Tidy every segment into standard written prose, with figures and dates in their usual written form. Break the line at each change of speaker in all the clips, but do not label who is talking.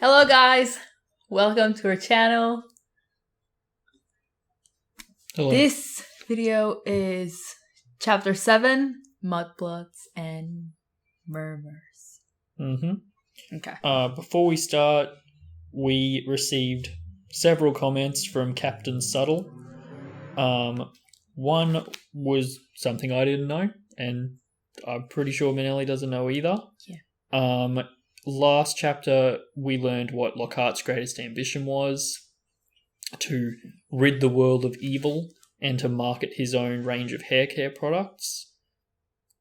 Hello guys, welcome to our channel.
Hello.
This video is chapter 7, Mudbloods and Murmurs. Okay.
Before we start, we received several comments from Captain Subtle. One was something I didn't know, and I'm pretty sure Manelli doesn't know either.
Yeah.
Last chapter, we learned what Lockhart's greatest ambition was: to rid the world of evil and to market his own range of hair care products.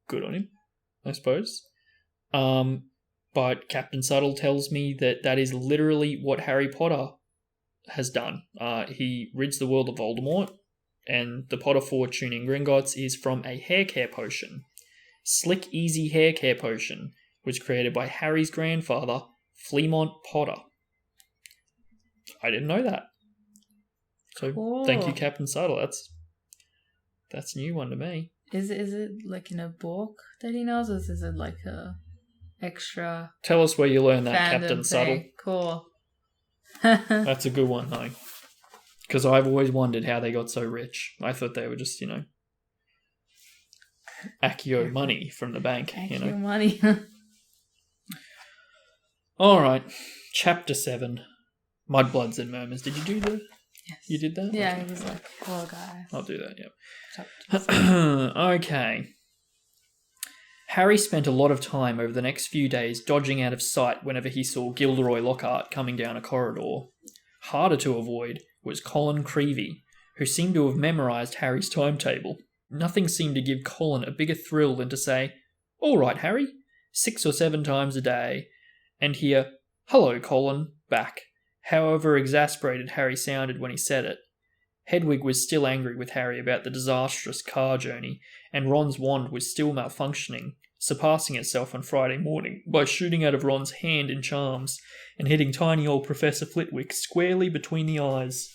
Good on him, I suppose. But Captain Subtle tells me that is literally what Harry Potter has done. He rids the world of Voldemort, and the Potter fortune in Gringotts is from a hair care potion. Slick Easy Hair Care Potion was created by Harry's grandfather, Fleamont Potter. I didn't know that. So
Cool.
Thank you, Captain Subtle. That's a new one to me.
Is it like in a book that he knows, or is it like a extra?
Tell us where you learned that,
fandom
Captain Subtle.
thing? Cool.
That's a good one, though. Because I've always wondered how they got so rich. I thought they were just, Accio money from the bank.
Accio money.
Alright, Chapter 7, Mudbloods and Murmurs. Did you do the...
Yes.
You did that?
Yeah,
Okay.
it was like, hello guys.
I'll do that,
Chapter
Okay. Harry spent a lot of time over the next few days dodging out of sight whenever he saw Gilderoy Lockhart coming down a corridor. Harder to avoid was Colin Creevey, who seemed to have memorised Harry's timetable. Nothing seemed to give Colin a bigger thrill than to say, "All right, Harry," 6 or 7 times a day, and hear, "Hello, Colin," back, however exasperated Harry sounded when he said it. Hedwig was still angry with Harry about the disastrous car journey, and Ron's wand was still malfunctioning, surpassing itself on Friday morning by shooting out of Ron's hand in charms and hitting tiny old Professor Flitwick squarely between the eyes,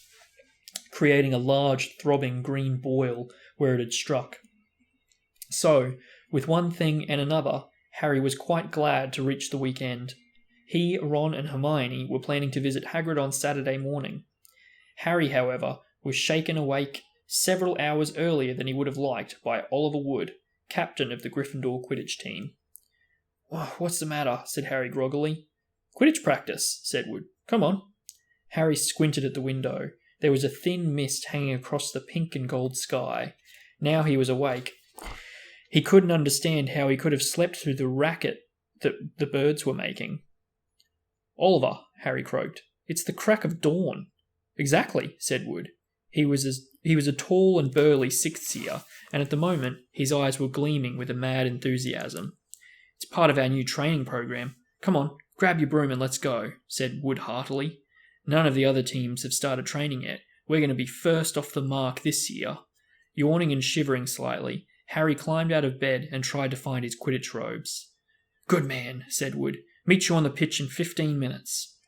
creating a large, throbbing green boil where it had struck. So, with one thing and another, Harry was quite glad to reach the weekend. He, Ron, and Hermione were planning to visit Hagrid on Saturday morning. Harry, however, was shaken awake several hours earlier than he would have liked by Oliver Wood, captain of the Gryffindor Quidditch team. "What's the matter?" said Harry groggily. "Quidditch practice," said Wood. "Come on." Harry squinted at the window. There was a thin mist hanging across the pink and gold sky. Now he was awake. He couldn't understand how he could have slept through the racket that the birds were making. "Oliver," Harry croaked, "it's the crack of dawn." "Exactly," said Wood. He was a tall and burly 6th year, and at the moment his eyes were gleaming with a mad enthusiasm. "It's part of our new training program. Come on, grab your broom and let's go," said Wood heartily. "None of the other teams have started training yet. We're going to be first off the mark this year." Yawning and shivering slightly, Harry climbed out of bed and tried to find his Quidditch robes. "Good man," said Wood. "Meet you on the pitch in 15 minutes.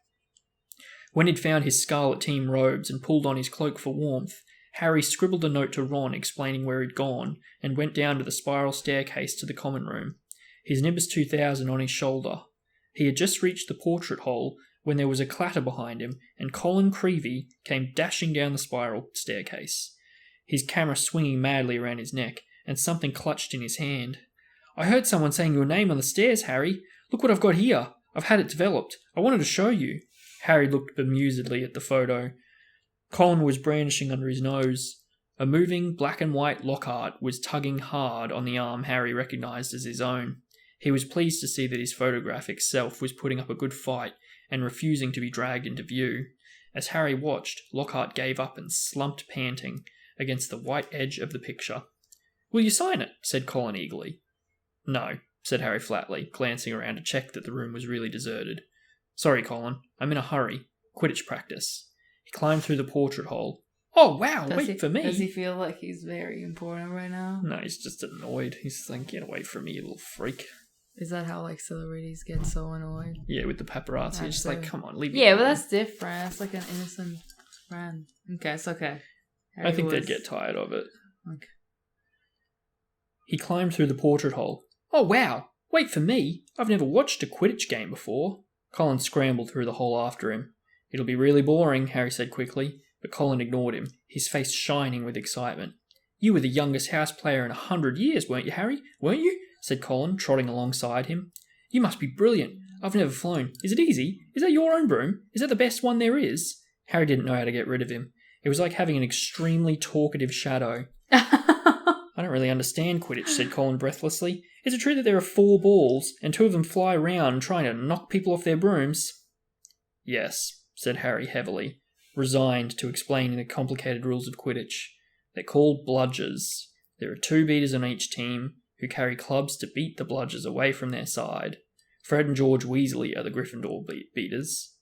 When he'd found his Scarlet Team robes and pulled on his cloak for warmth, Harry scribbled a note to Ron explaining where he'd gone and went down to the spiral staircase to the common room, his Nimbus 2000 on his shoulder. He had just reached the portrait hole when there was a clatter behind him and Colin Creevey came dashing down the spiral staircase, his camera swinging madly around his neck and something clutched in his hand. "I heard someone saying your name on the stairs, Harry. Look what I've got here. I've had it developed. I wanted to show you." Harry looked bemusedly at the photo. Colin was brandishing under his nose. A moving black and white Lockhart was tugging hard on the arm Harry recognised as his own. He was pleased to see that his photographic self was putting up a good fight and refusing to be dragged into view. As Harry watched, Lockhart gave up and slumped panting against the white edge of the picture. "Will you sign it?" said Colin eagerly. "No," said Harry flatly, glancing around to check that the room was really deserted. "Sorry, Colin. I'm in a hurry. Quidditch practice." He climbed through the portrait hole. "Oh, wow, wait for me."
Does he feel like he's very important right now?
No, he's just annoyed. He's like, "Get away from me, you little freak."
Is that how like celebrities get so annoyed?
Yeah, with the paparazzi. It's just like, come on, leave me
Yeah,
alone.
but that's different. That's like an innocent friend. Okay, it's okay.
I think they'd get tired of it.
Okay.
He climbed through the portrait hole. "Oh, wow, wait for me. I've never watched a Quidditch game before." Colin scrambled through the hole after him. "It'll be really boring," Harry said quickly, but Colin ignored him, his face shining with excitement. "You were the youngest house player in 100 years, weren't you, Harry? Weren't you?" said Colin, trotting alongside him. "You must be brilliant. I've never flown. Is it easy? Is that your own broom? Is that the best one there is?" Harry didn't know how to get rid of him. It was like having an extremely talkative shadow. "I don't really understand Quidditch," said Colin breathlessly. "Is it true that there are 4 balls, and 2 of them fly around trying to knock people off their brooms?" "Yes," said Harry heavily, resigned to explaining the complicated rules of Quidditch. "They're called bludgers. There are 2 beaters on each team, who carry clubs to beat the bludgers away from their side. Fred and George Weasley are the Gryffindor beaters."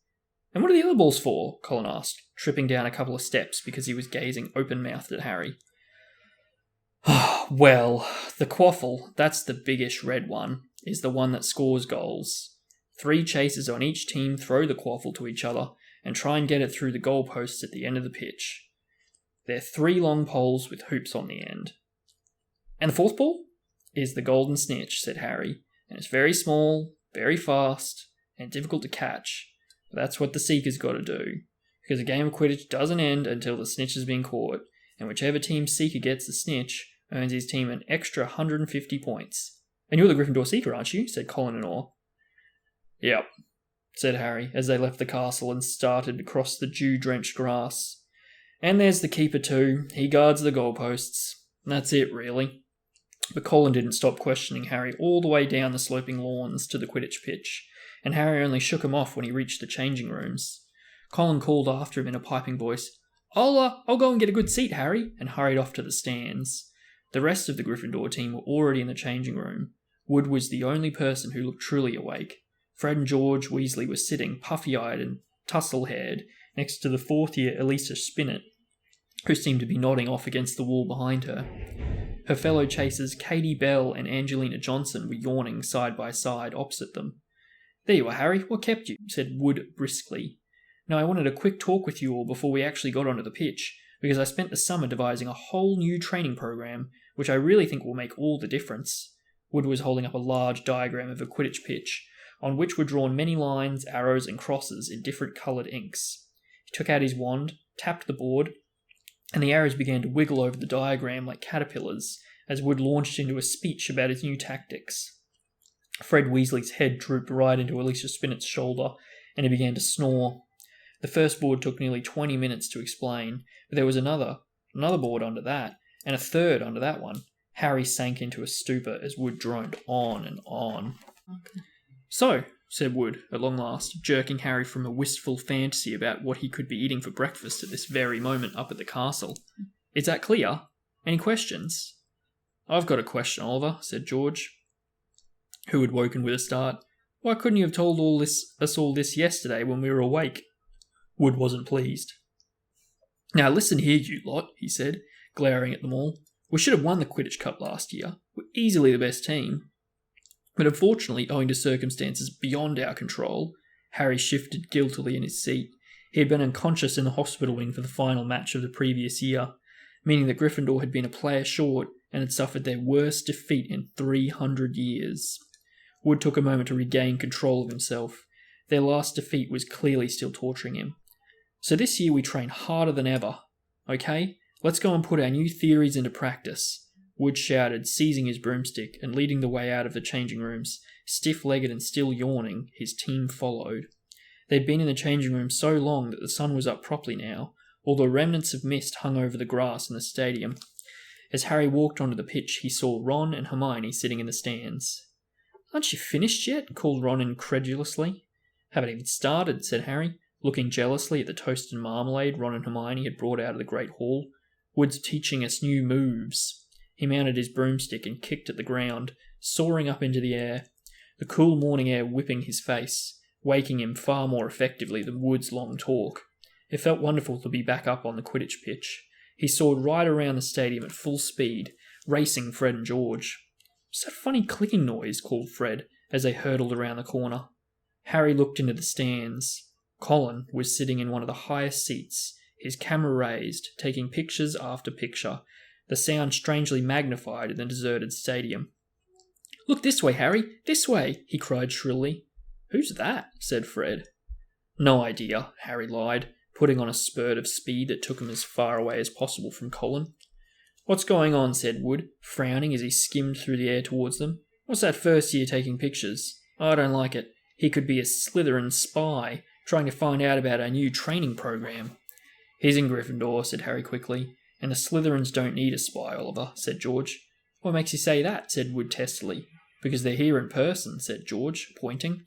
"And what are the other balls for?" Colin asked, tripping down a couple of steps because he was gazing open-mouthed at Harry. "Well, the quaffle, that's the biggish red one, is the one that scores goals. 3 chasers on each team throw the quaffle to each other and try and get it through the goalposts at the end of the pitch. They're 3 long poles with hoops on the end." "And the 4th ball?" "Is the golden snitch," said Harry, "and it's very small, very fast, and difficult to catch. But that's what the Seeker's got to do, because a game of Quidditch doesn't end until the snitch has been caught, and whichever team's Seeker gets the snitch earns his team an extra 150 points. "And you're the Gryffindor Seeker, aren't you?" said Colin in awe. "Yep," said Harry, as they left the castle and started across the dew-drenched grass. "And there's the Keeper too. He guards the goalposts. That's it, really." But Colin didn't stop questioning Harry all the way down the sloping lawns to the Quidditch pitch, and Harry only shook him off when he reached the changing rooms. Colin called after him in a piping voice, I'll go and get a good seat, Harry," and hurried off to the stands. The rest of the Gryffindor team were already in the changing room. Wood was the only person who looked truly awake. Fred and George Weasley were sitting, puffy-eyed and tussle-haired, next to the 4th-year Elisa Spinnet, who seemed to be nodding off against the wall behind her. Her fellow chasers Katie Bell and Angelina Johnson were yawning side by side opposite them. "There you are, Harry. What kept you?" said Wood briskly. "No, I wanted a quick talk with you all before we actually got onto the pitch, because I spent the summer devising a whole new training program, which I really think will make all the difference." Wood was holding up a large diagram of a Quidditch pitch, on which were drawn many lines, arrows, and crosses in different coloured inks. He took out his wand, tapped the board, and the arrows began to wiggle over the diagram like caterpillars, as Wood launched into a speech about his new tactics. Fred Weasley's head drooped right into Alicia Spinnet's shoulder, and he began to snore. The first board took nearly 20 minutes to explain, but there was another board under that, and a third under that one. Harry sank into a stupor as Wood droned on and on.
Okay.
"So," said Wood, at long last, jerking Harry from a wistful fantasy about what he could be eating for breakfast at this very moment up at the castle. "Is that clear? Any questions?" "I've got a question, Oliver," said George, who had woken with a start. "Why couldn't you have told us all this yesterday when we were awake?" Wood wasn't pleased. "Now listen here, you lot," he said, glaring at them all. "We should have won the Quidditch Cup last year. We're easily the best team. But unfortunately, owing to circumstances beyond our control," Harry shifted guiltily in his seat. He had been unconscious in the hospital wing for the final match of the previous year, meaning that Gryffindor had been a player short and had suffered their worst defeat in 300 years. Wood took a moment to regain control of himself. Their last defeat was clearly still torturing him. "So this year we train harder than ever. Okay? Let's go and put our new theories into practice." Wood shouted, seizing his broomstick and leading the way out of the changing rooms. Stiff-legged and still yawning, his team followed. They'd been in the changing room so long that the sun was up properly now, although remnants of mist hung over the grass in the stadium. As Harry walked onto the pitch, he saw Ron and Hermione sitting in the stands. "Aren't you finished yet?" called Ron incredulously. "Haven't even started," said Harry, looking jealously at the toast and marmalade Ron and Hermione had brought out of the Great Hall. "Wood's teaching us new moves." He mounted his broomstick and kicked at the ground, soaring up into the air, the cool morning air whipping his face, waking him far more effectively than Wood's long talk. It felt wonderful to be back up on the Quidditch pitch. He soared right around the stadium at full speed, racing Fred and George. "What's that funny clicking noise?" called Fred, as they hurtled around the corner. Harry looked into the stands. Colin was sitting in one of the highest seats, his camera raised, taking pictures after picture, the sound strangely magnified in the deserted stadium. "Look this way, Harry! This way!" he cried shrilly. "Who's that?" said Fred. "No idea," Harry lied, putting on a spurt of speed that took him as far away as possible from Colin. "What's going on?" said Wood, frowning as he skimmed through the air towards them. "What's that first year taking pictures? I don't like it. He could be a Slytherin spy, trying to find out about our new training program." "He's in Gryffindor," said Harry quickly. "And the Slytherins don't need a spy, Oliver," said George. "What makes you say that?" said Wood testily. "Because they're here in person," said George, pointing.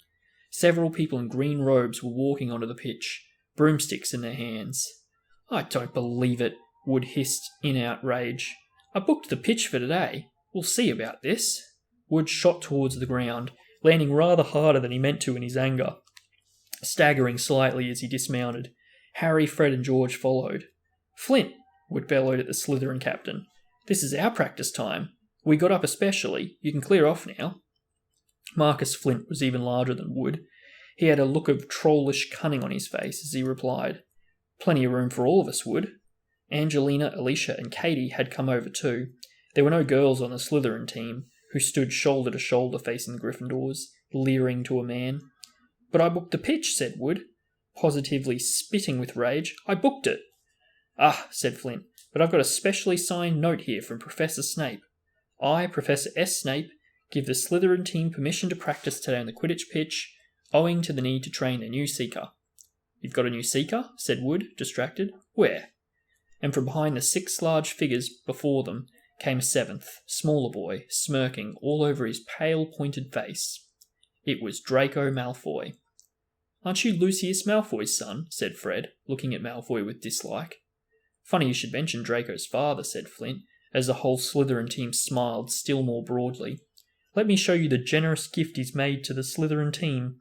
Several people in green robes were walking onto the pitch, broomsticks in their hands. "I don't believe it," Wood hissed in outrage. "I booked the pitch for today. We'll see about this." Wood shot towards the ground, landing rather harder than he meant to in his anger, staggering slightly as he dismounted. Harry, Fred and George followed. "Flint," Wood bellowed at the Slytherin captain. "This is our practice time. We got up especially. You can clear off now." Marcus Flint was even larger than Wood. He had a look of trollish cunning on his face as he replied, "Plenty of room for all of us, Wood." Angelina, Alicia and Katie had come over too. There were no girls on the Slytherin team, who stood shoulder to shoulder facing the Gryffindors, leering to a man. "But I booked the pitch," said Wood, positively spitting with rage. "I booked it." "Ah," said Flint, "but I've got a specially signed note here from Professor Snape. I, Professor S. Snape, give the Slytherin team permission to practice today on the Quidditch pitch, owing to the need to train a new Seeker." "You've got a new Seeker?" said Wood, distracted. "Where?" And from behind the 6 large figures before them came a 7th, smaller boy, smirking all over his pale, pointed face. It was Draco Malfoy. "Aren't you Lucius Malfoy's son?" said Fred, looking at Malfoy with dislike. "Funny you should mention Draco's father," said Flint, as the whole Slytherin team smiled still more broadly. "Let me show you the generous gift he's made to the Slytherin team."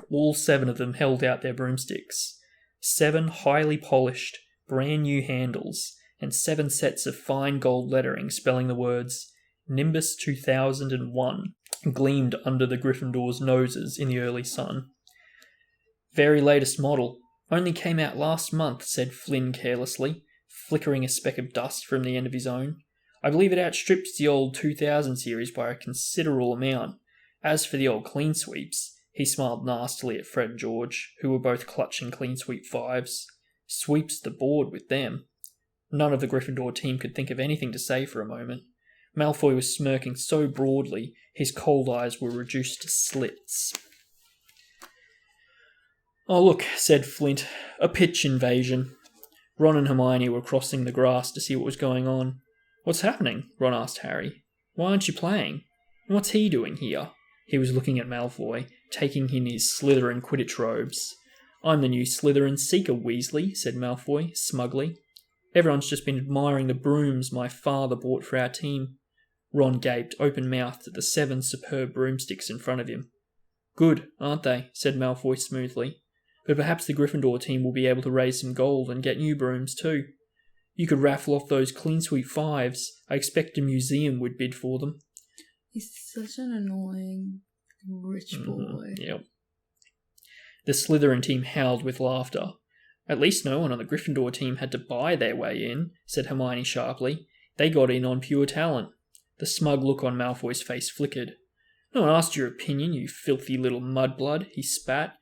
All 7 of them held out their broomsticks. 7 highly polished, brand new handles, and 7 sets of fine gold lettering spelling the words Nimbus 2001 gleamed under the Gryffindors' noses in the early sun. "Very latest model. Only came out last month," said Flynn carelessly, flickering a speck of dust from the end of his own. "I believe it outstrips the old 2000 series by a considerable amount. As for the old clean sweeps," he smiled nastily at Fred and George, who were both clutching clean sweep 5s. "Sweeps the board with them." None of the Gryffindor team could think of anything to say for a moment. Malfoy was smirking so broadly, his cold eyes were reduced to slits. "Oh look," said Flint, "a pitch invasion." Ron and Hermione were crossing the grass to see what was going on. "What's happening?" Ron asked Harry. "Why aren't you playing? And what's he doing here?" He was looking at Malfoy, taking in his Slytherin Quidditch robes. "I'm the new Slytherin Seeker, Weasley," said Malfoy, smugly. "Everyone's just been admiring the brooms my father bought for our team." Ron gaped, open-mouthed, at the 7 superb broomsticks in front of him. "Good, aren't they?" said Malfoy smoothly. "But perhaps the Gryffindor team will be able to raise some gold and get new brooms too. You could raffle off those clean sweep 5s. I expect a museum would bid for them."
He's such an annoying rich boy.
Yep. The Slytherin team howled with laughter. "At least no one on the Gryffindor team had to buy their way in," said Hermione sharply. "They got in on pure talent." The smug look on Malfoy's face flickered. "No one asked your opinion, you filthy little mudblood," he spat.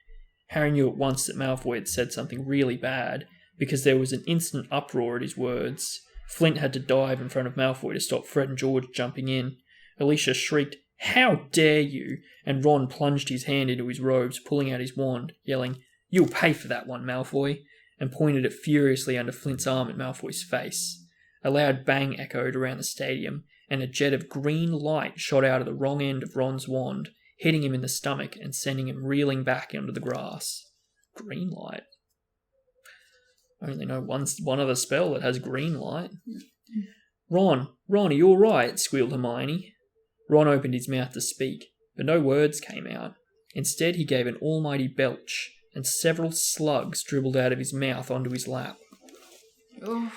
Harry knew at once that Malfoy had said something really bad, because there was an instant uproar at his words. Flint had to dive in front of Malfoy to stop Fred and George jumping in. Alicia shrieked, "How dare you!" and Ron plunged his hand into his robes, pulling out his wand, yelling, "You'll pay for that one, Malfoy," and pointed it furiously under Flint's arm at Malfoy's face. A loud bang echoed around the stadium, and a jet of green light shot out of the wrong end of Ron's wand, hitting him in the stomach and sending him reeling back onto the grass. Green light? I only know one other spell that has green light. Ron, are you alright?" squealed Hermione. Ron opened his mouth to speak, but no words came out. Instead, he gave an almighty belch, and several slugs dribbled out of his mouth onto his lap.
Oh,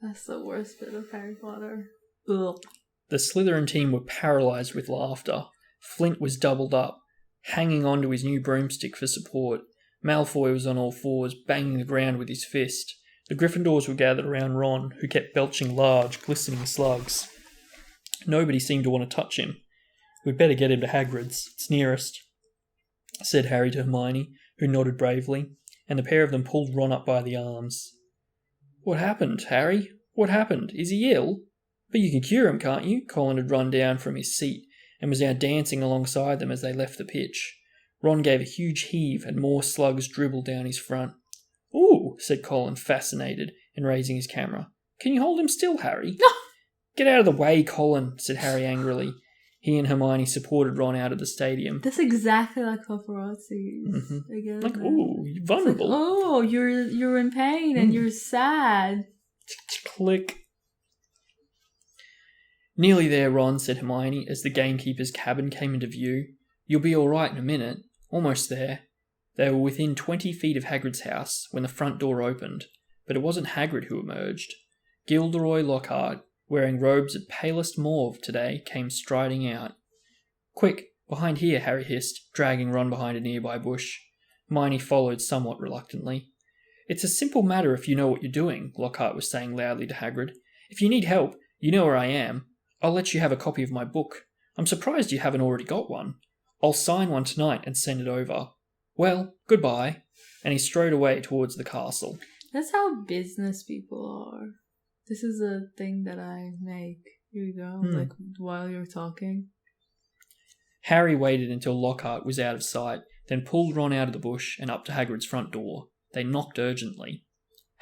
that's the worst bit of Harry Potter. Ugh.
The Slytherin team were paralysed with laughter. Flint was doubled up, hanging onto his new broomstick for support. Malfoy was on all fours, banging the ground with his fist. The Gryffindors were gathered around Ron, who kept belching large, glistening slugs. Nobody seemed to want to touch him. "We'd better get him to Hagrid's. It's nearest." said Harry to Hermione, who nodded bravely, and the pair of them pulled Ron up by the arms. What happened, Harry? What happened? Is he ill? But you can cure him, can't you? Colin had run down from his seat and was now dancing alongside them as they left the pitch. Ron gave a huge heave and more slugs dribbled down his front. Ooh, said Colin, fascinated, and raising his camera. Can you hold him still, Harry? Get out of the way, Colin, said Harry angrily. He and Hermione supported Ron out of the stadium.
That's exactly like paparazzi.
Mm-hmm. Like, ooh, you're vulnerable.
Like, oh, you're in pain and you're sad.
Click. Nearly there, Ron, said Hermione, as the gamekeeper's cabin came into view. You'll be all right in a minute. Almost there. They were within 20 feet of Hagrid's house when the front door opened, but it wasn't Hagrid who emerged. Gilderoy Lockhart, wearing robes of palest mauve today, came striding out. Quick, behind here, Harry hissed, dragging Ron behind a nearby bush. Hermione followed somewhat reluctantly. It's a simple matter if you know what you're doing, Lockhart was saying loudly to Hagrid. If you need help, you know where I am. I'll let you have a copy of my book. I'm surprised you haven't already got one. I'll sign one tonight and send it over. Well, goodbye. And he strode away towards the castle.
That's how business people are. This is a thing that I make. Here we go. Like, while you're talking.
Harry waited until Lockhart was out of sight, then pulled Ron out of the bush and up to Hagrid's front door. They knocked urgently.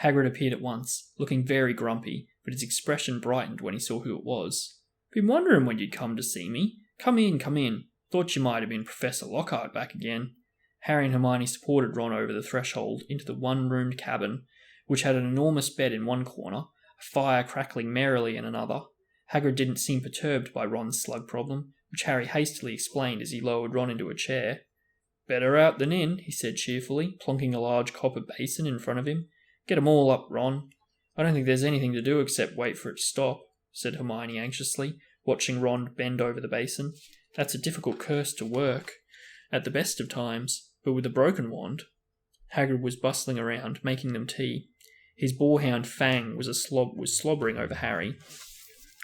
Hagrid appeared at once, looking very grumpy, but his expression brightened when he saw who it was. Been wondering when you'd come to see me. Come in, come in. Thought you might have been Professor Lockhart back again. Harry and Hermione supported Ron over the threshold into the one-roomed cabin, which had an enormous bed in one corner, a fire crackling merrily in another. Hagrid didn't seem perturbed by Ron's slug problem, which Harry hastily explained as he lowered Ron into a chair. Better out than in, he said cheerfully, plonking a large copper basin in front of him. Get 'em all up, Ron. I don't think there's anything to do except wait for it to stop, said Hermione anxiously, watching Ron bend over the basin. That's a difficult curse to work, at the best of times, but with a broken wand. Hagrid was bustling around, making them tea. His boarhound Fang was slobbering over Harry.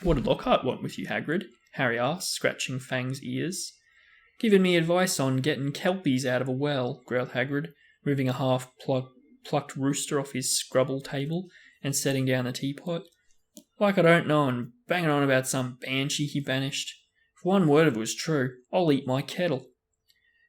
What did Lockhart want with you, Hagrid? Harry asked, scratching Fang's ears. Giving me advice on getting kelpies out of a well, growled Hagrid, moving a half-plucked rooster off his scrubble table and setting down the teapot. Like I don't know, and banging on about some banshee he banished. If one word of it was true, I'll eat my kettle.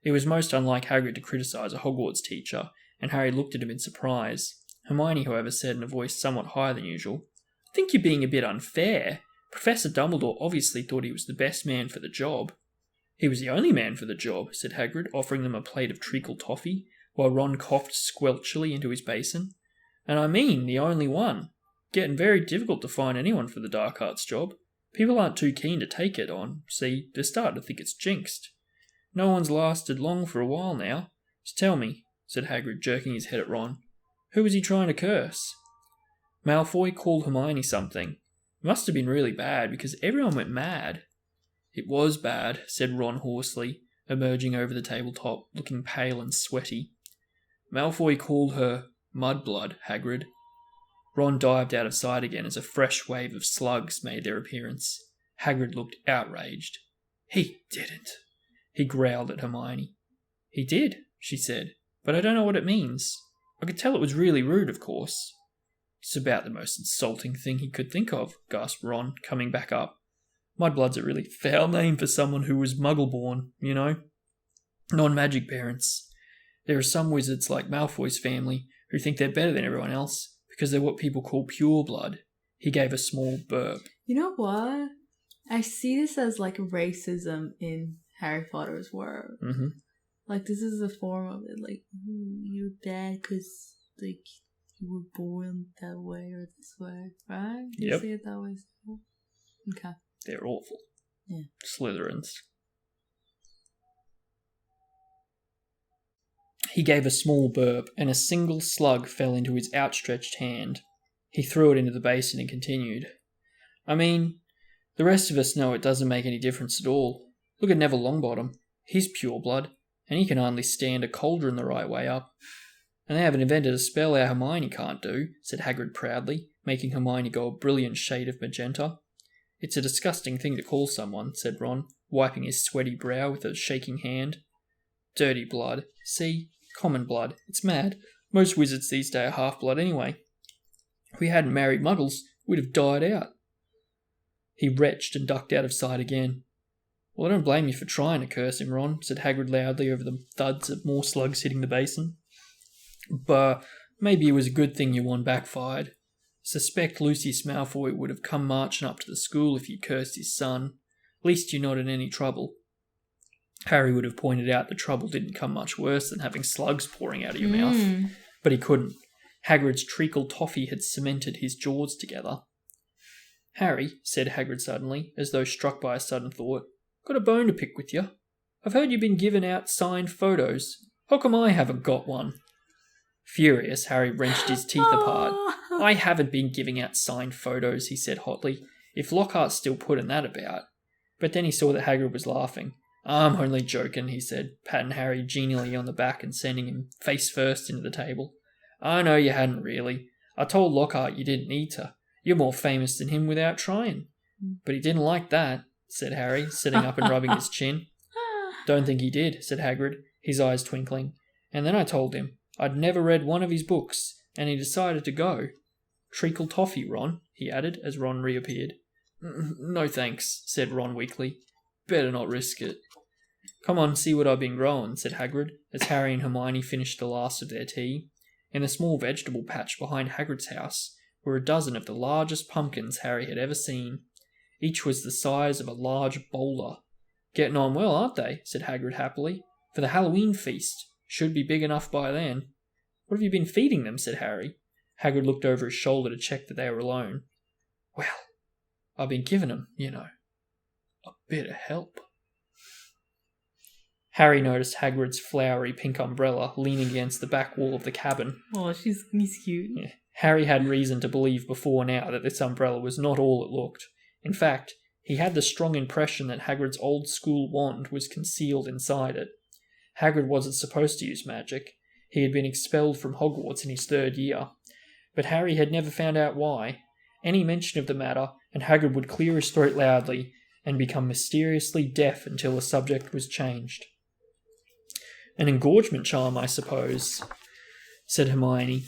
It was most unlike Hagrid to criticise a Hogwarts teacher, and Harry looked at him in surprise. Hermione, however, said in a voice somewhat higher than usual, I think you're being a bit unfair. Professor Dumbledore obviously thought he was the best man for the job. He was the only man for the job, said Hagrid, offering them a plate of treacle toffee, while Ron coughed squelchily into his basin. And I mean the only one. Getting very difficult to find anyone for the dark arts job. People aren't too keen to take it on. See, they're starting to think it's jinxed. No one's lasted long for a while now. Just tell me, said Hagrid, jerking his head at Ron. Who was he trying to curse? Malfoy called Hermione something. It must have been really bad, because everyone went mad. It was bad, said Ron hoarsely, emerging over the tabletop, looking pale and sweaty. Malfoy called her Mudblood, Hagrid. Ron dived out of sight again as a fresh wave of slugs made their appearance. Hagrid looked outraged. He didn't. He growled at Hermione. He did, she said, but I don't know what it means. I could tell it was really rude, of course. It's about the most insulting thing he could think of, gasped Ron, coming back up. Mudblood's a really foul name for someone who was muggle-born, you know? Non-magic parents. There are some wizards like Malfoy's family who think they're better than everyone else because they're what people call pure blood. He gave a small burp.
You know what? I see this as like racism in Harry Potter's world.
Mm-hmm.
Like, this is a form of it. Like, you're bad because, like, you were born that way or this way, right? You see it that way? So? Okay.
They're awful.
Yeah.
Slytherins. He gave a small burp, and a single slug fell into his outstretched hand. He threw it into the basin and continued. I mean, the rest of us know it doesn't make any difference at all. Look at Neville Longbottom. He's pure blood, and he can hardly stand a cauldron the right way up. And they haven't invented a spell our Hermione can't do, said Hagrid proudly, making Hermione go a brilliant shade of magenta. It's a disgusting thing to call someone, said Ron, wiping his sweaty brow with a shaking hand. Dirty blood. See? Common blood. It's mad. Most wizards these days are half-blood anyway. If we hadn't married muggles, we'd have died out. He retched and ducked out of sight again. Well, I don't blame you for trying to curse him, Ron, said Hagrid loudly over the thuds of more slugs hitting the basin. But maybe it was a good thing your one backfired. Suspect Lucius Malfoy would have come marching up to the school if you cursed his son. At least you're not in any trouble. Harry would have pointed out the trouble didn't come much worse than having slugs pouring out of your mouth. But he couldn't. Hagrid's treacle toffee had cemented his jaws together. Harry, said Hagrid suddenly, as though struck by a sudden thought, got a bone to pick with you. I've heard you've been giving out signed photos. How come I haven't got one? Furious, Harry wrenched his teeth apart. I haven't been giving out signed photos, he said hotly, if Lockhart's still putting that about. But then he saw that Hagrid was laughing. I'm only joking, he said, patting Harry genially on the back and sending him face first into the table. I know you hadn't really. I told Lockhart you didn't need to. You're more famous than him without trying. But he didn't like that, said Harry, sitting up and rubbing his chin. Don't think he did, said Hagrid, his eyes twinkling. And then I told him I'd never read one of his books, and he decided to go. Treacle toffee, Ron, he added, as Ron reappeared. No thanks, said Ron weakly. Better not risk it. Come on, see what I've been growing, said Hagrid, as Harry and Hermione finished the last of their tea. In a small vegetable patch behind Hagrid's house were a dozen of the largest pumpkins Harry had ever seen. Each was the size of a large bowler. Getting on well, aren't they? Said Hagrid happily. For the Halloween feast. Should be big enough by then. What have you been feeding them? Said Harry. Hagrid looked over his shoulder to check that they were alone. Well, I've been giving them, a bit of help. Harry noticed Hagrid's flowery pink umbrella leaning against the back wall of the cabin.
Oh, he's cute.
Yeah. Harry had reason to believe before now that this umbrella was not all it looked. In fact, he had the strong impression that Hagrid's old school wand was concealed inside it. Hagrid wasn't supposed to use magic. He had been expelled from Hogwarts in his 3rd year. But Harry had never found out why. Any mention of the matter, and Hagrid would clear his throat loudly and become mysteriously deaf until the subject was changed. An engorgement charm, I suppose, said Hermione,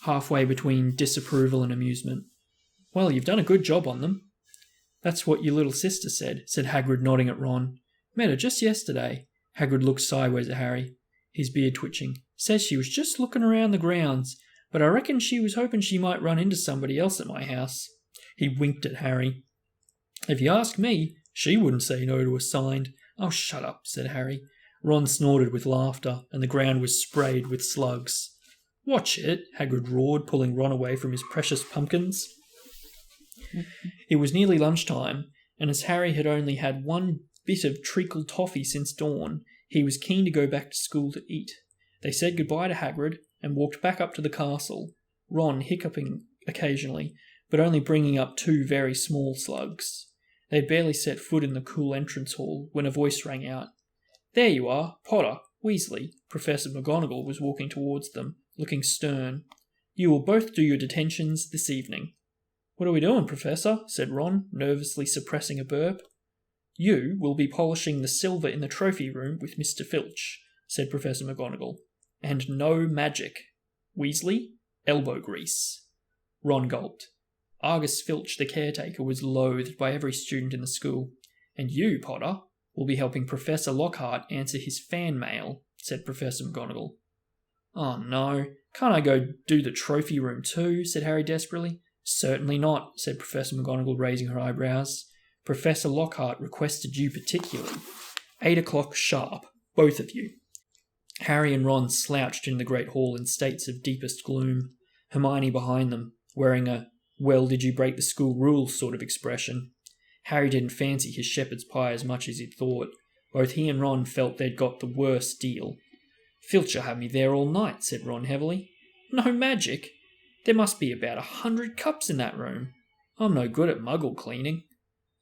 halfway between disapproval and amusement. Well, you've done a good job on them. That's what your little sister said Hagrid, nodding at Ron. Met her just yesterday. Hagrid looked sideways at Harry, his beard twitching. Says she was just looking around the grounds, but I reckon she was hoping she might run into somebody else at my house. He winked at Harry. If you ask me, she wouldn't say no to a signed. Oh, shut up, said Harry. Ron snorted with laughter, and the ground was sprayed with slugs. Watch it, Hagrid roared, pulling Ron away from his precious pumpkins. It was nearly lunchtime, and as Harry had only had one bit of treacle toffee since dawn, he was keen to go back to school to eat. They said goodbye to Hagrid and walked back up to the castle, Ron hiccuping occasionally, but only bringing up 2 very small slugs. They had barely set foot in the cool entrance hall when a voice rang out. There you are, Potter, Weasley. Professor McGonagall was walking towards them, looking stern. You will both do your detentions this evening. What are we doing, Professor? Said Ron, nervously suppressing a burp. You will be polishing the silver in the trophy room with Mr. Filch, said Professor McGonagall. And no magic. Weasley, elbow grease. Ron gulped. Argus Filch, the caretaker, was loathed by every student in the school. And you, Potter, will be helping Professor Lockhart answer his fan mail, said Professor McGonagall. Oh no, can't I go do the trophy room too? Said Harry desperately. Certainly not, said Professor McGonagall, raising her eyebrows. Professor Lockhart requested you particularly. 8 o'clock sharp, both of you. Harry and Ron slouched in the great hall in states of deepest gloom, Hermione behind them, wearing a well did you break the school rules sort of expression. Harry didn't fancy his shepherd's pie as much as he'd thought. Both he and Ron felt they'd got the worst deal. Filcher had me there all night, said Ron heavily. No magic. There must be about 100 cups in that room. I'm no good at muggle cleaning.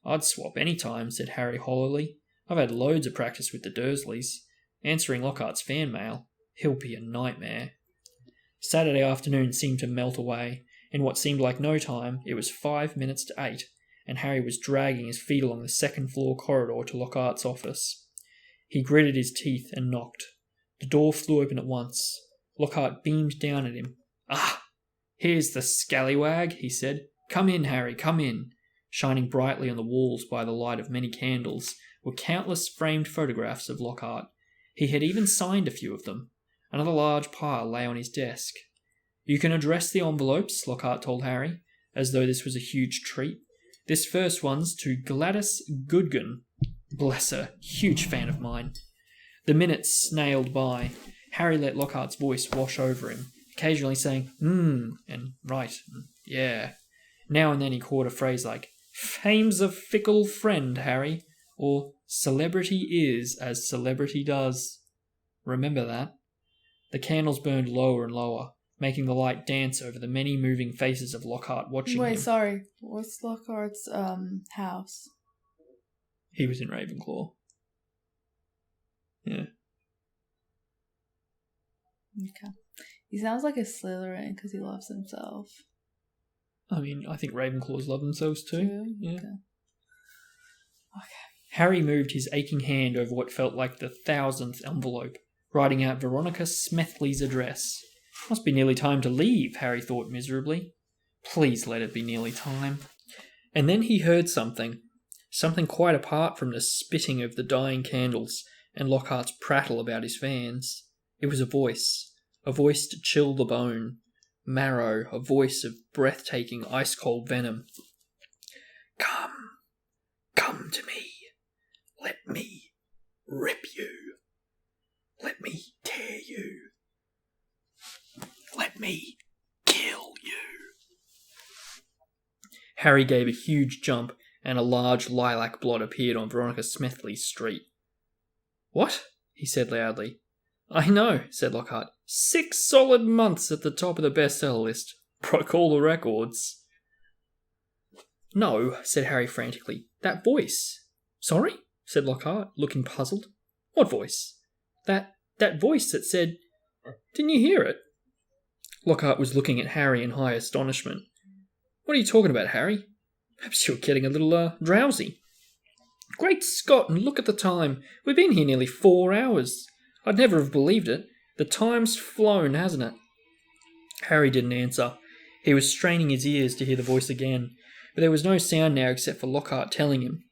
I'd swap any time, said Harry hollowly. I've had loads of practice with the Dursleys. Answering Lockhart's fan mail. He'll be a nightmare. Saturday afternoon seemed to melt away. In what seemed like no time, it was 5 minutes to 8, and Harry was dragging his feet along the second-floor corridor to Lockhart's office. He gritted his teeth and knocked. The door flew open at once. Lockhart beamed down at him. "Ah, here's the scallywag," he said. "Come in, Harry, come in." Shining brightly on the walls by the light of many candles were countless framed photographs of Lockhart. He had even signed a few of them. Another large pile lay on his desk. "You can address the envelopes," Lockhart told Harry, as though this was a huge treat. "This first one's to Gladys Goodgan. Bless her, huge fan of mine." The minutes snailed by. Harry let Lockhart's voice wash over him, occasionally saying, and right, yeah. Now and then he caught a phrase like, "Fame's a fickle friend, Harry," or "Celebrity is as celebrity does." Remember that. The candles burned lower and lower, making the light dance over the many moving faces of Lockhart watching him.
Wait, sorry. What's Lockhart's house?
He was in Ravenclaw. Yeah.
Okay. He sounds like a Slytherin because he loves himself.
I mean, I think Ravenclaws love themselves too.
True?
Yeah.
Okay.
Harry moved his aching hand over what felt like the 1,000th envelope, writing out Veronica Smethly's address. Must be nearly time to leave, Harry thought miserably. Please let it be nearly time. And then he heard something quite apart from the spitting of the dying candles and Lockhart's prattle about his fans. It was a voice to chill the bone, marrow, a voice of breathtaking ice-cold venom. Come to me. Let me rip you. Let me tear you. Let me kill you. Harry gave a huge jump, and a large lilac blot appeared on Veronica Smethly's street. "What?" he said loudly. "I know," said Lockhart. 6 solid months at the top of the bestseller list. Broke all the records. "No," said Harry frantically. "That voice." "Sorry?" said Lockhart, looking puzzled. "What voice?" That voice that said... Didn't you hear it?" Lockhart was looking at Harry in high astonishment. "What are you talking about, Harry? Perhaps you're getting a little, drowsy." "Great Scott, and look at the time. We've been here nearly 4 hours. I'd never have believed it. The time's flown, hasn't it?" Harry didn't answer. He was straining his ears to hear the voice again, but there was no sound now except for Lockhart telling him.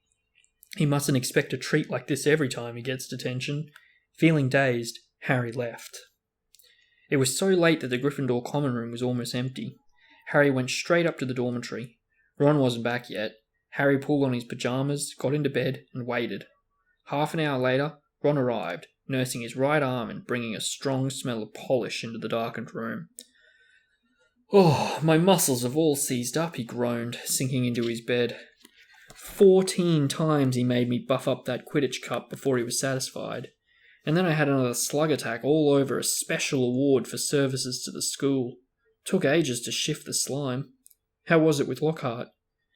He mustn't expect a treat like this every time he gets detention. Feeling dazed, Harry left. It was so late that the Gryffindor common room was almost empty. Harry went straight up to the dormitory. Ron wasn't back yet. Harry pulled on his pyjamas, got into bed, and waited. Half an hour later, Ron arrived, nursing his right arm and bringing a strong smell of polish into the darkened room. "Oh, my muscles have all seized up," he groaned, sinking into his bed. 14 times he made me buff up that Quidditch cup before he was satisfied. And then I had another slug attack all over a special award for services to the school. Took ages to shift the slime. How was it with Lockhart?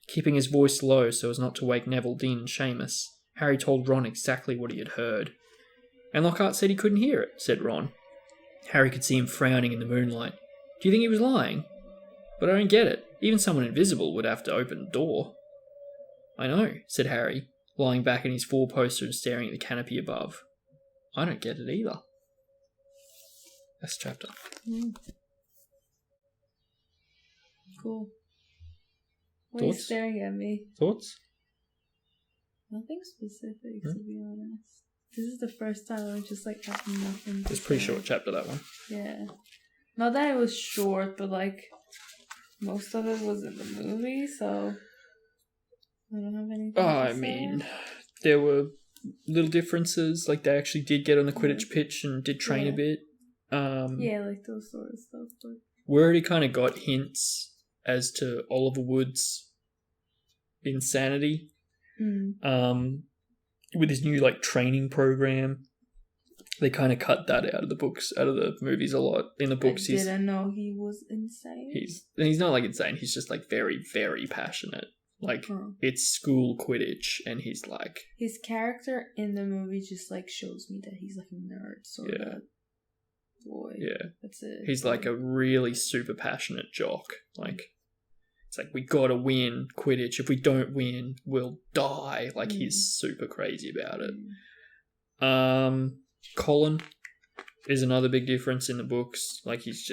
Keeping his voice low so as not to wake Neville, Dean and Seamus, Harry told Ron exactly what he had heard. "And Lockhart said he couldn't hear it," said Ron. Harry could see him frowning in the moonlight. "Do you think he was lying?" "But I don't get it. Even someone invisible would have to open the door." "I know," said Harry, lying back in his four-poster and staring at the canopy above. "I don't get it either." That's chapter.
Cool. Why are you
Thoughts?
staring at me?
Thoughts?
Nothing specific, to be honest. This is the first time I'm just like having nothing.
It's a pretty short chapter, that one.
Yeah. Not that it was short, but like most of it was in the movie, so I don't have anything to say.
mean, there were little differences. Like, they actually did get on the Quidditch pitch and did train a bit.
Yeah, like those sort of stuff. But
We already kind of got hints as to Oliver Wood's insanity. With his new, like, training program. They kind of cut that out of the books, out of the movies a lot. In the books,
I didn't know he was insane.
He's not, like, insane. He's just, like, very, very passionate. Like, it's school Quidditch, and he's, like...
His character in the movie just, like, shows me that he's, like, a nerd sort of boy.
Yeah.
That's it.
He's, like, a really super passionate jock. Like, it's like, we gotta win Quidditch. If we don't win, we'll die. Like, he's super crazy about it. Colin, is another big difference in the books. Like he's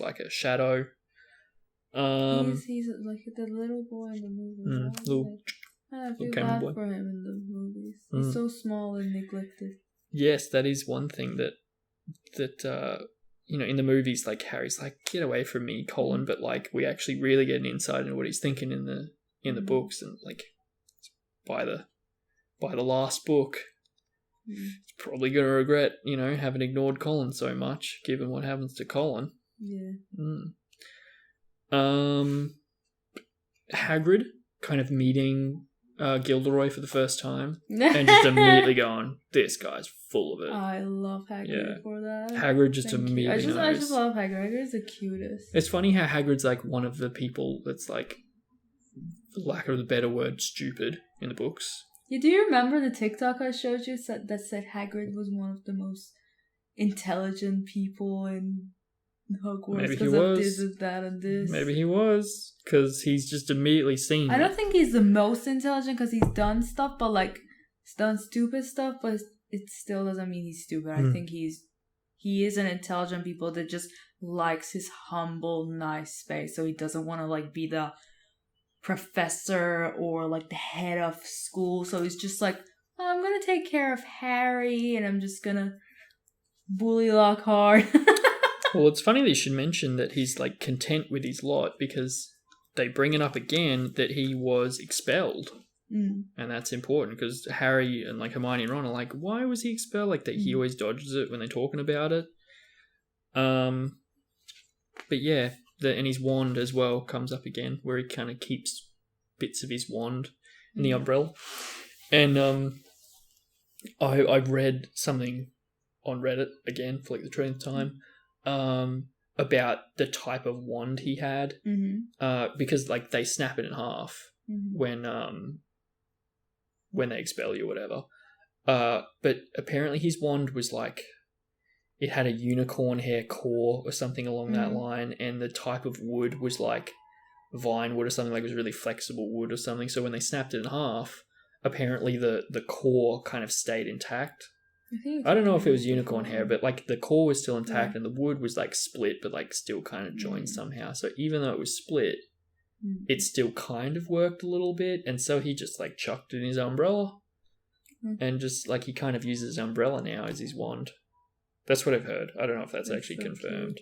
like a shadow.
He's like the little boy in the movies. I feel bad for him in the movies. He's so small and neglected.
Yes, that is one thing that in the movies, like Harry's like, get away from me, Colin, but like we actually really get an insight into what he's thinking in the books, and like by the last book, he's probably gonna regret having ignored Colin so much, given what happens to Colin.
Yeah.
Hagrid kind of meeting Gilderoy for the first time and just immediately going, this guy's full of it.
I love Hagrid for that.
Hagrid just immediately knows.
I just love Hagrid. Hagrid's the cutest.
It's funny how Hagrid's like one of the people that's like, for lack of a better word, stupid in the books.
Yeah, do you remember the TikTok I showed you that said Hagrid was one of the most intelligent people in Hogwarts because of this and that and this?
Maybe he was, because he's just immediately seen
I don't think he's the most intelligent because he's done stuff, but like he's done stupid stuff, but it still doesn't mean he's stupid. I think he is an intelligent people that just likes his humble, nice space, so he doesn't want to like be the professor or like the head of school, so he's just like, oh, I'm gonna take care of Harry and I'm just gonna bully Lockhart.
Well, it's funny that you should mention that he's like content with his lot, because they bring it up again that he was expelled. And that's important because Harry and like Hermione and Ron are like, why was he expelled? Like that he always dodges it when they're talking about it. But yeah, and his wand as well comes up again, where he kind of keeps bits of his wand in the umbrella. And I read something on Reddit again for like the 20th time about the type of wand he had, because like they snap it in half when they expel you or whatever. But apparently his wand was like, it had a unicorn hair core or something along that line, and the type of wood was like vine wood or something, like it was really flexible wood or something. So when they snapped it in half, apparently the core kind of stayed intact. I don't know if it was unicorn hair, but like the core was still intact and the wood was like split, but like still kind of joined somehow. So even though it was split, it still kind of worked a little bit. And so he just like chucked it in his umbrella and just like he kind of uses his umbrella now as his wand. That's what I've heard. I don't know if that's actually so confirmed.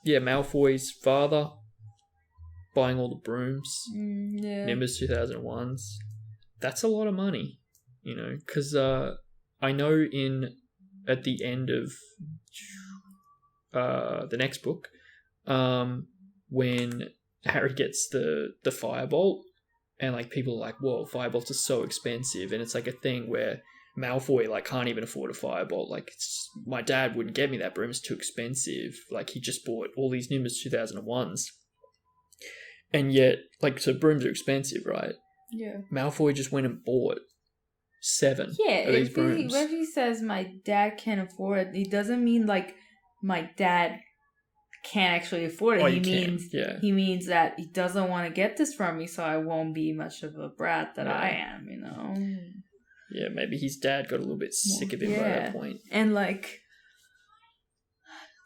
Yeah, Malfoy's father buying all the brooms. Nimbus 2001s. That's a lot of money, because I know at the end of the next book, when Harry gets the firebolt, and like people are like, whoa, firebolts are so expensive, and it's like a thing where Malfoy like can't even afford a firebolt. Like, my dad wouldn't get me that broom; it's too expensive. Like, he just bought all these Nimbus 2001s, and yet like, so brooms are expensive, right?
Yeah. Malfoy
just went and bought 7 of these brooms.
When he says my dad can't afford it, it doesn't mean like my dad can't actually afford it. He means that he doesn't want to get this from me, so I won't be much of a brat that I am,
Yeah, maybe his dad got a little bit sick of him by that point.
And like,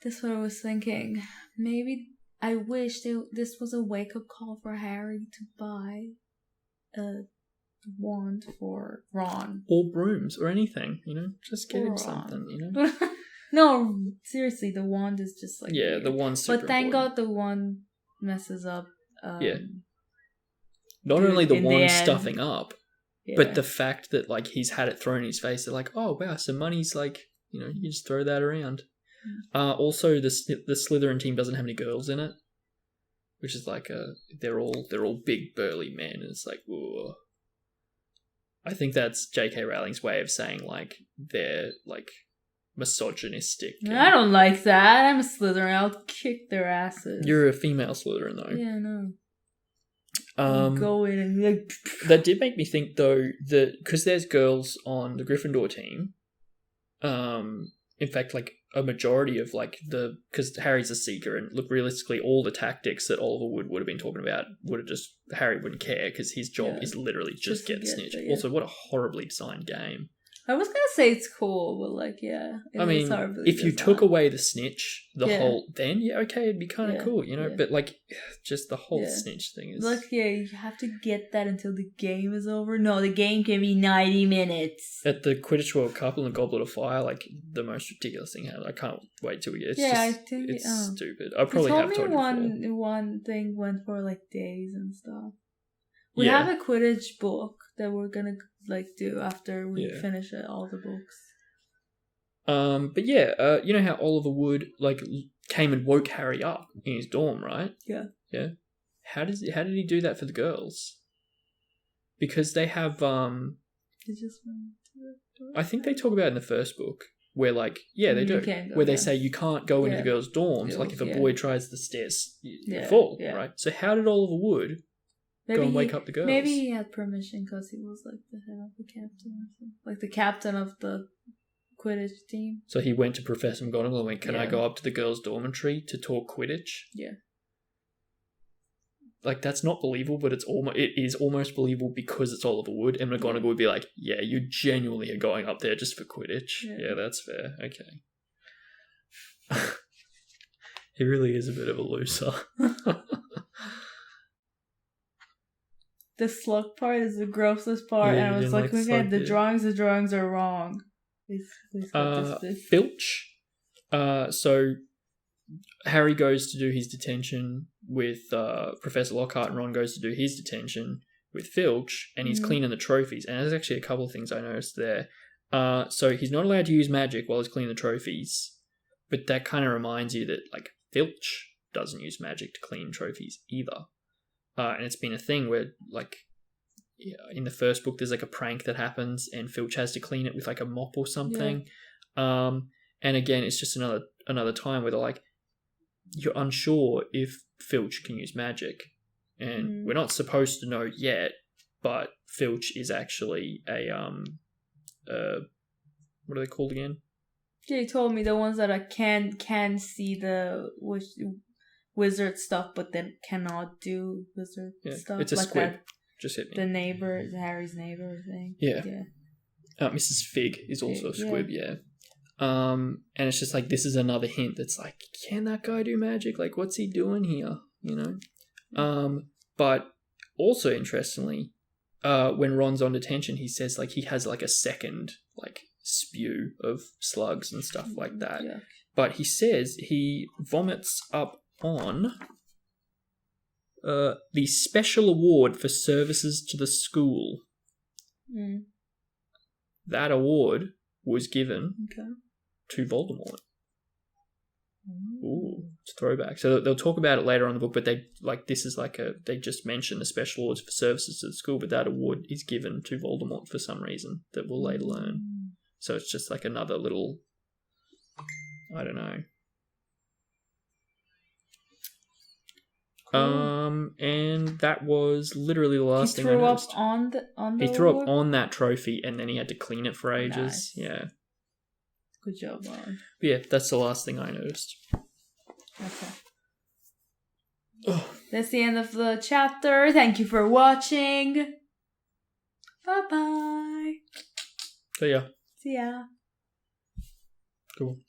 that's what I was thinking. Maybe I wish this was a wake-up call for Harry to buy a wand for Ron.
Or brooms, or anything, Just get him something,
No, seriously, the wand is just like...
Yeah, the wand's super
But thank
important.
God the wand messes up...
Not only the wand stuffing up, but the fact that, like, he's had it thrown in his face, they're like, oh, wow, so money's like, you just throw that around. Also, the Slytherin team doesn't have any girls in it. Which is like they're all big burly men, and it's like, whoa. I think that's J.K. Rowling's way of saying like they're like misogynistic.
I don't like that. I'm a Slytherin. I'll kick their asses.
You're a female Slytherin though.
Yeah, no. Go in and be like.
That did make me think though that because there's girls on the Gryffindor team. In fact, like a majority of like because Harry's a seeker, and look, realistically, all the tactics that Oliver would have been talking about would have just, Harry wouldn't care because his job is literally just get the snitch. Also, what a horribly designed game.
I was gonna say it's cool, but like, yeah.
I mean, if you took away the snitch, then okay, it'd be kind of cool, you know. But like, just the whole snitch thing is
like, you have to get that until the game is over. No, the game can be 90 minutes.
At the Quidditch World Cup and the Goblet of Fire, like the most ridiculous thing happened. I can't wait till we get.
I think
it's stupid. I probably have told you before.
One thing went for like days and stuff. We have a Quidditch book that we're gonna like do after we finish all the books.
But you know how Oliver Wood like came and woke Harry up in his dorm, right?
Yeah.
Yeah. How did he do that for the girls? Because they have
They just went to
I think they talk about it in the first book where like they do where they say you can't go into the girls' dorms. Like if a boy tries the stairs, you fall, right? So how did Oliver Wood go and wake up the girls?
Maybe he had permission because he was like the head of the captain or something. Like the captain of the Quidditch team.
So he went to Professor McGonagall and went, can I go up to the girls' dormitory to talk Quidditch?
Yeah.
Like, that's not believable, but it is almost believable because it's Oliver Wood, and McGonagall would be like, yeah, you genuinely are going up there just for Quidditch. Yeah, that's fair. Okay. He really is a bit of a loser.
The slug part is the grossest part, and I was like, okay, the drawings are wrong.
Filch. So Harry goes to do his detention with Professor Lockhart, and Ron goes to do his detention with Filch, and he's cleaning the trophies. And there's actually a couple of things I noticed there. So he's not allowed to use magic while he's cleaning the trophies, but that kind of reminds you that like Filch doesn't use magic to clean trophies either. And it's been a thing where like in the first book there's like a prank that happens and Filch has to clean it with like a mop or something. And again, it's just another time where they're like, you're unsure if Filch can use magic, and we're not supposed to know yet, but Filch is actually a what are they called again?
Jay told me the ones that can see the wizard stuff, but then cannot do wizard stuff.
It's a
like
squib.
That,
just hit me.
The neighbor, Harry's neighbor thing.
Yeah. Mrs. Fig is also a squib. Yeah. And it's just like, this is another hint that's like, can that guy do magic? Like, what's he doing here? You know? But also interestingly, when Ron's on detention, he says like he has like a second like spew of slugs and stuff like that. Yeah. But he says he vomits up on the special award for services to the school. That award was given to Voldemort. Ooh, it's a throwback. So they'll talk about it later on in the book, but this is like they just mention the special awards for services to the school, but that award is given to Voldemort for some reason that we'll later learn. So it's just like another little, I don't know. Cool. And that was literally the last thing I noticed.
He threw up on the
He threw up on that trophy, and then he had to clean it for ages. Nice. Yeah.
Good job, Ron.
But yeah, that's the last thing I noticed.
Okay. That's the end of the chapter. Thank you for watching. Bye-bye.
See ya.
See ya.
Cool.